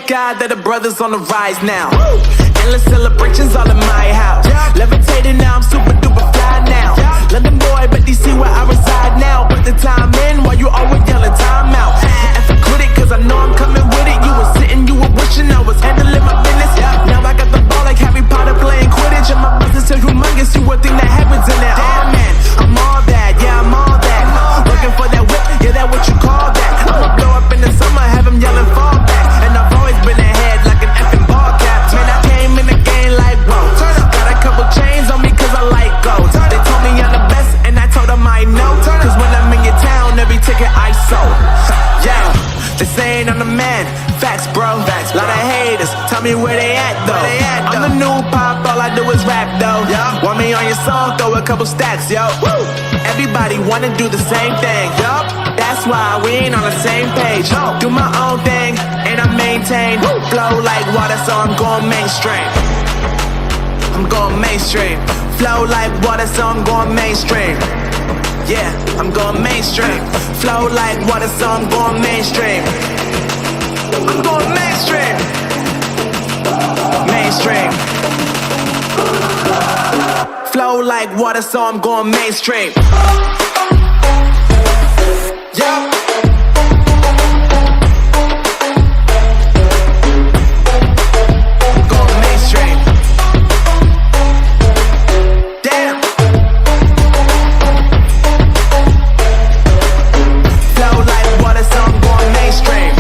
thank God that the brothers on the rise now. Endless celebrations all in my house. Levitating now, I'm super duper fly now. London boy, but DC where I reside now. Put the time in while you always yelling time out. And for quit it, cause I know I'm coming with it. You were sitting, you were wishing I was handling my business. Now I got the ball like Harry Potter playing Quidditch. And my business is humongous, you would think that happens in there. Oh man, I'm all that, yeah, I'm all that. Looking for that whip, yeah, that what you call that. I'ma blow up in the summer, have them yelling fall back. And I've always been ahead like an effing ball cap. Man, I came in the game like, whoa. Got a couple chains on me cause I like gold. They told me I'm the best and I told them I know. Cause when I'm in your town, every ticket I sold. Yeah, they saying I'm the man. Facts, bro. Lot of haters, tell me where they at though. I'm the new pop, all I do is rap though. Want me on your song, throw a couple stacks, yo. Everybody wanna do the same thing, yup. That's why we ain't on the same page. Do my own thing, and I maintain. Flow like water, so I'm going mainstream. I'm going mainstream. Flow like water, so I'm going mainstream. Yeah, I'm going mainstream. Flow like water, so I'm going mainstream. I'm going mainstream. Mainstream. Flow like water, so I'm going mainstream. Yeah. Going mainstream. Damn. Flow like water, so I'm going mainstream.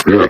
Yeah.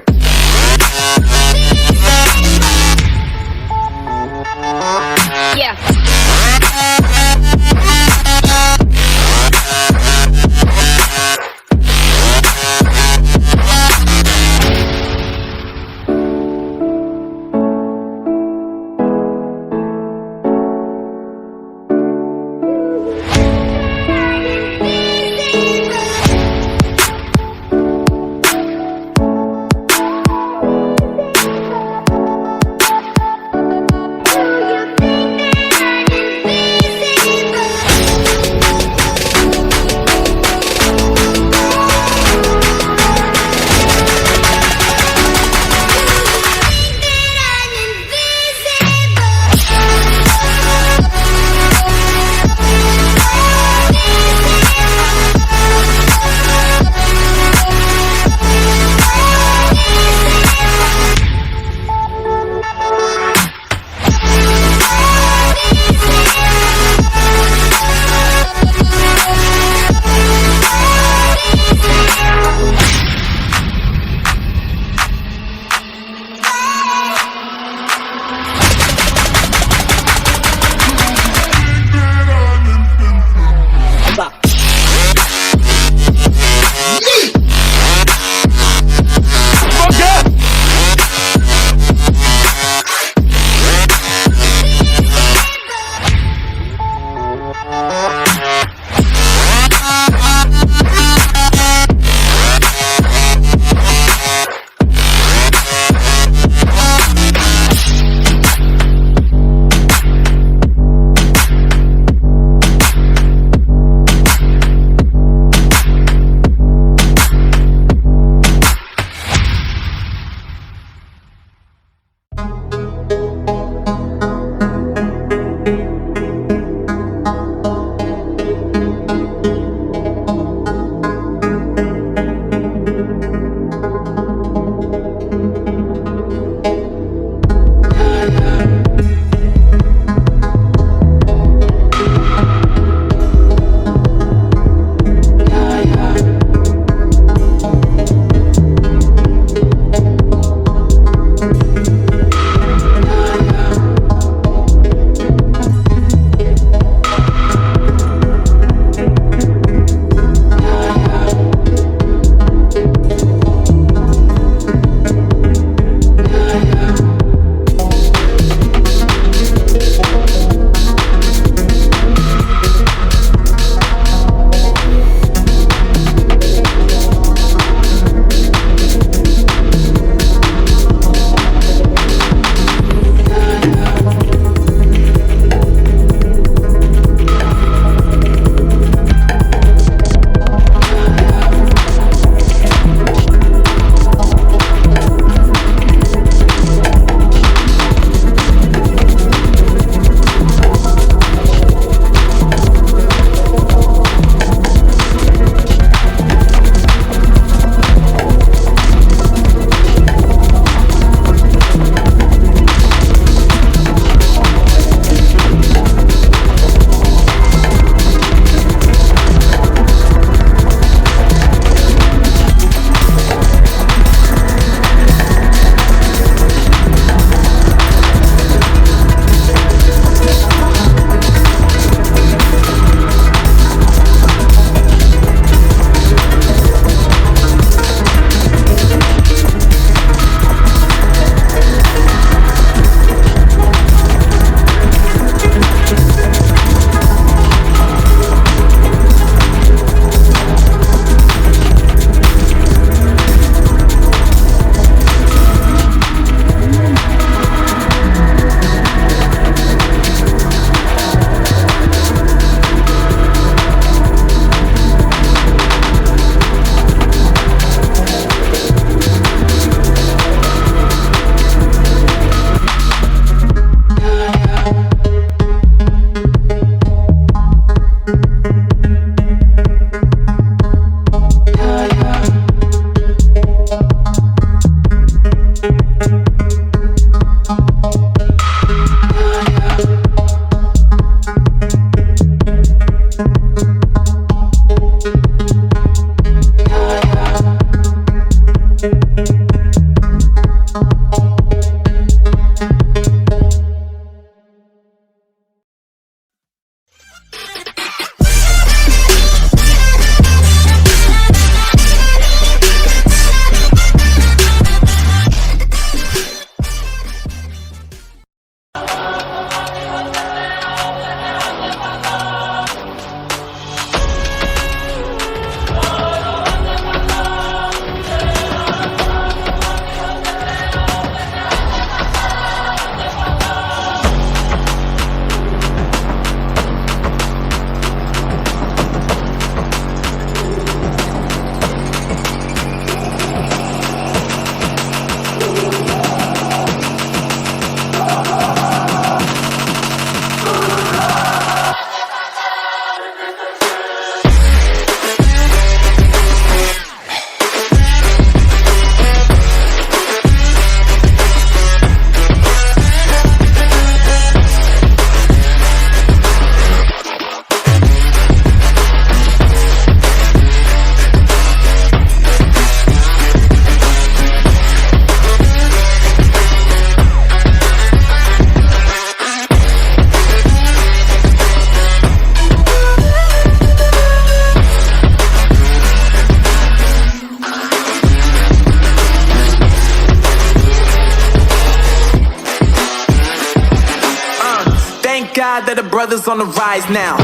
God that the brothers on the rise now.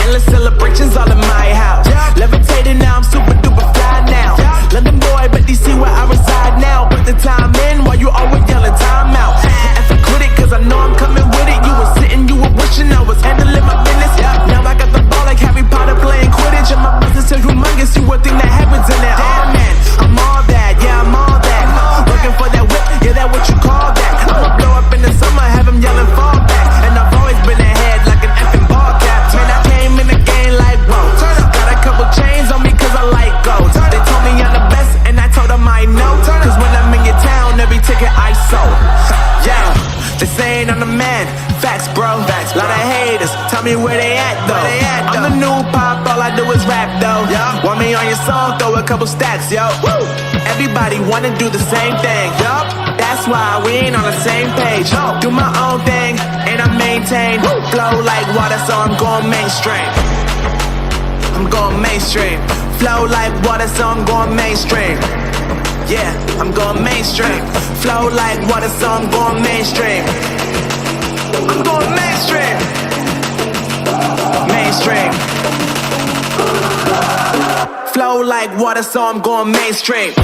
Endless celebrations all in my house. Levitating now, I'm super duper fly now. London boy, but DC where I reside now. Put the time in while you always yelling time out. And for quit it, cause I know I'm coming with it. You were sitting, you were wishing I was handling my business. Now I got the ball like Harry Potter playing Quidditch. And my business is humongous, you would think that happens in it. Oh man, I'm all that, yeah, I'm all that. Looking for that whip, yeah, that what you call that. I'ma blow up in the summer, have them yelling fall back. And I've always been ahead like an effing ball cap. Man, I came in the game like, whoa. Got a couple chains on me cause I like gold. They told me I'm the best and I told them I know. Cause when I'm in your town, every ticket I sold. Yeah, they saying I'm the man. Facts, bro. Lot of haters, tell me where they at though. I'm the new pop, all I do is rap though. Want me on your song, throw a couple stacks, yo. Everybody wanna do the same thing, yup. That's why we ain't on the same page. Do my own thing, and I maintain. Flow like water, so I'm going mainstream. I'm going mainstream. Flow like water, so I'm going mainstream. Yeah, I'm going mainstream. Flow like water, so I'm going mainstream. I'm going mainstream. Mainstream. Flow like water, so I'm going mainstream.